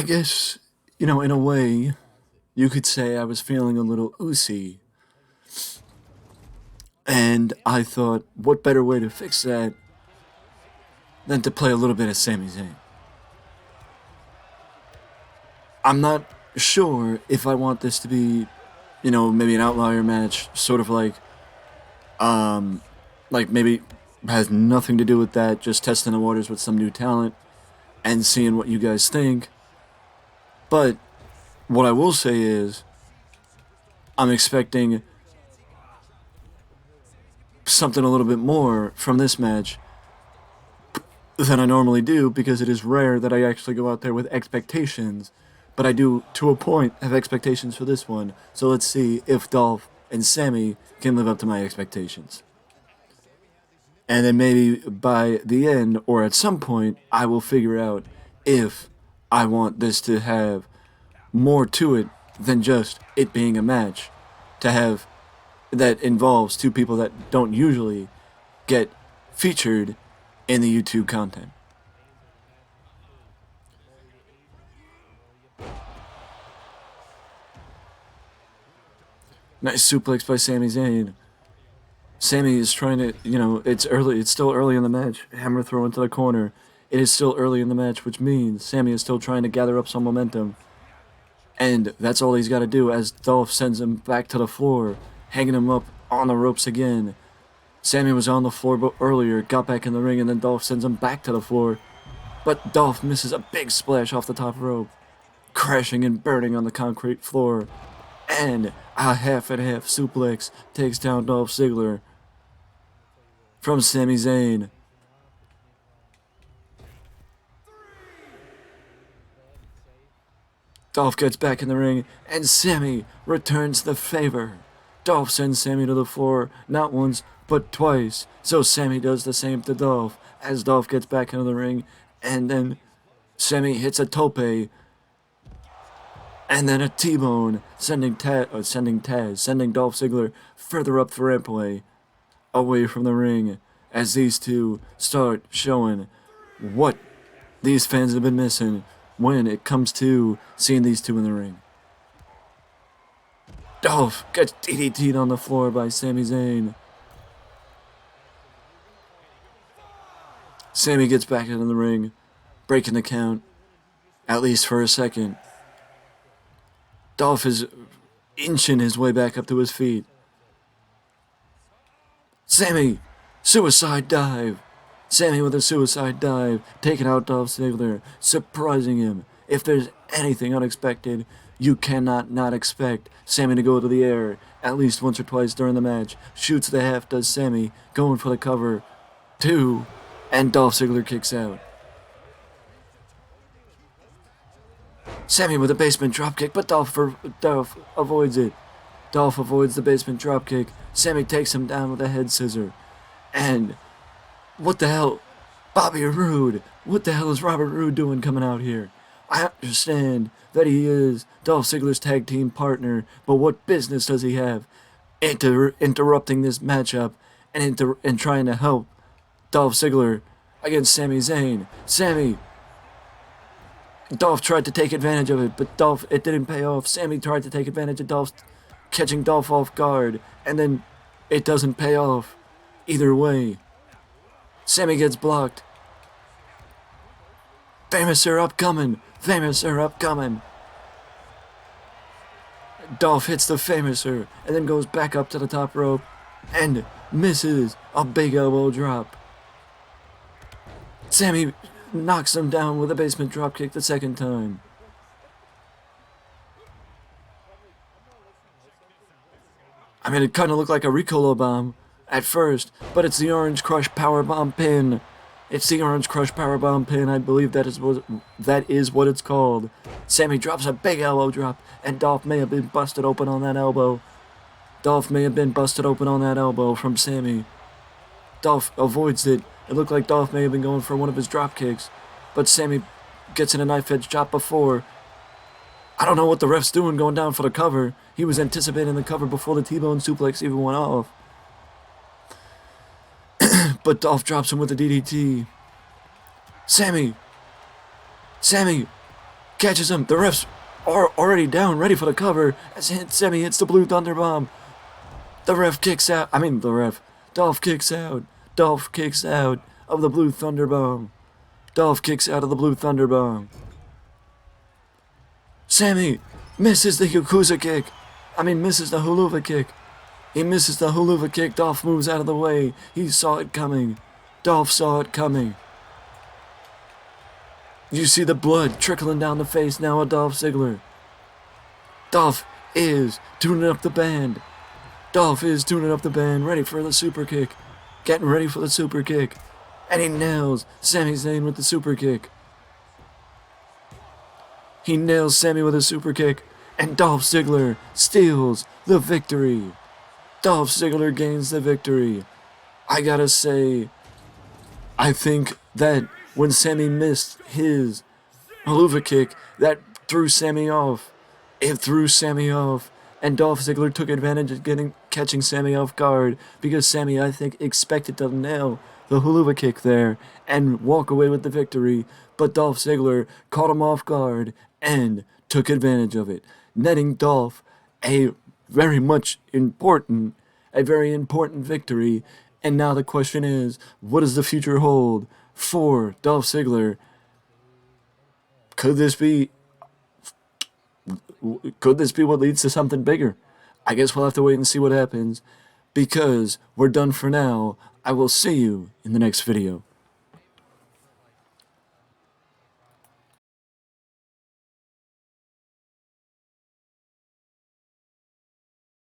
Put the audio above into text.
I guess, in a way, you could say I was feeling a little Ucey. And I thought, what better way to fix that than to play a little bit of Sami Zayn? I'm not sure if I want this to be, maybe an outlier match, sort of like maybe has nothing to do with that, just testing the waters with some new talent and seeing what you guys think. But what I will say is, I'm expecting something a little bit more from this match than I normally do because it is rare that I actually go out there with expectations. But I do, to a point, have expectations for this one. So let's see if Dolph and Sami can live up to my expectations. And then maybe by the end, or at some point, I will figure out if I want this to have more to it than just it being a match. To have that involves two people that don't usually get featured in the YouTube content. Nice suplex by Sami Zayn. Sami is trying to, it's early. It's still early in the match. Hammer throw into the corner. It is still early in the match, which means Sami is still trying to gather up some momentum. And that's all he's got to do as Dolph sends him back to the floor, hanging him up on the ropes again. Sami was on the floor earlier, got back in the ring, and then Dolph sends him back to the floor. But Dolph misses a big splash off the top rope, crashing and burning on the concrete floor. And a half and half suplex takes down Dolph Ziggler from Sami Zayn. Dolph gets back in the ring, and Sami returns the favor. Dolph sends Sami to the floor, not once, but twice. So Sami does the same to Dolph, as Dolph gets back into the ring, and then Sami hits a tope, and then a T-bone, sending Dolph Ziggler further up the rampway, away from the ring, as these two start showing what these fans have been missing when it comes to seeing these two in the ring. Dolph gets DDT'd on the floor by Sami Zayn. Sami gets back into the ring, breaking the count, at least for a second. Dolph is inching his way back up to his feet. Sami, suicide dive. Sami with a suicide dive, taking out Dolph Ziggler, surprising him. If there's anything unexpected, you cannot not expect Sami to go to the air at least once or twice during the match. Shoots the half, does Sami, going for the cover. 2, and Dolph Ziggler kicks out. Sami with a basement dropkick, but Dolph avoids it. Dolph avoids the basement dropkick. Sami takes him down with a head scissor. And what the hell? Bobby Roode. What the hell is Robert Roode doing coming out here? I understand that he is Dolph Ziggler's tag team partner, but what business does he have interrupting this matchup and trying to help Dolph Ziggler against Sami Zayn? Dolph tried to take advantage of it, but it didn't pay off. Sami tried to take advantage of Dolph, catching Dolph off guard, and then it doesn't pay off. Either way, Sami gets blocked. Famouser upcoming. Dolph hits the Famouser and then goes back up to the top rope and misses a big elbow drop. Sami knocks him down with a basement dropkick the second time. I mean, it kind of looked like a Ricola bomb at first, but it's the Orange Crush Powerbomb pin. It's the Orange Crush Powerbomb pin. I believe that is what it's called. Sami drops a big elbow drop, and Dolph may have been busted open on that elbow. From Sami. Dolph avoids it. It looked like Dolph may have been going for one of his drop kicks, but Sami gets in a knife edge chop before. I don't know what the ref's doing going down for the cover. He was anticipating the cover before the T-bone suplex even went off. But Dolph drops him with a DDT. Sami catches him. The refs are already down, ready for the cover as Sammy hits the blue thunder bomb. The ref kicks out. Dolph kicks out. Dolph kicks out of the blue thunder bomb. Dolph kicks out of the blue thunder bomb. Sammy misses the Yakuza kick. Misses the Huluva kick. He misses the Huluva kick. Dolph moves out of the way. He saw it coming. Dolph saw it coming. You see the blood trickling down the face now of Dolph Ziggler. Dolph is tuning up the band. Dolph is tuning up the band, ready for the super kick. Getting ready for the super kick. And he nails Sami Zayn with the super kick. He nails Sammy with a super kick. And Dolph Ziggler steals the victory. Dolph Ziggler gains the victory. I gotta say, I think that when Sammy missed his Huluva kick, that threw Sammy off. It threw Sammy off. And Dolph Ziggler took advantage of catching Sammy off guard, because Sammy, I think, expected to nail the Huluva kick there and walk away with the victory, but Dolph Ziggler caught him off guard and took advantage of it, netting Dolph a very important victory. And now the question is, what does the future hold for Dolph Ziggler? Could this be what leads to something bigger? I guess we'll have to wait and see what happens, because we're done for now. I will see you in the next video.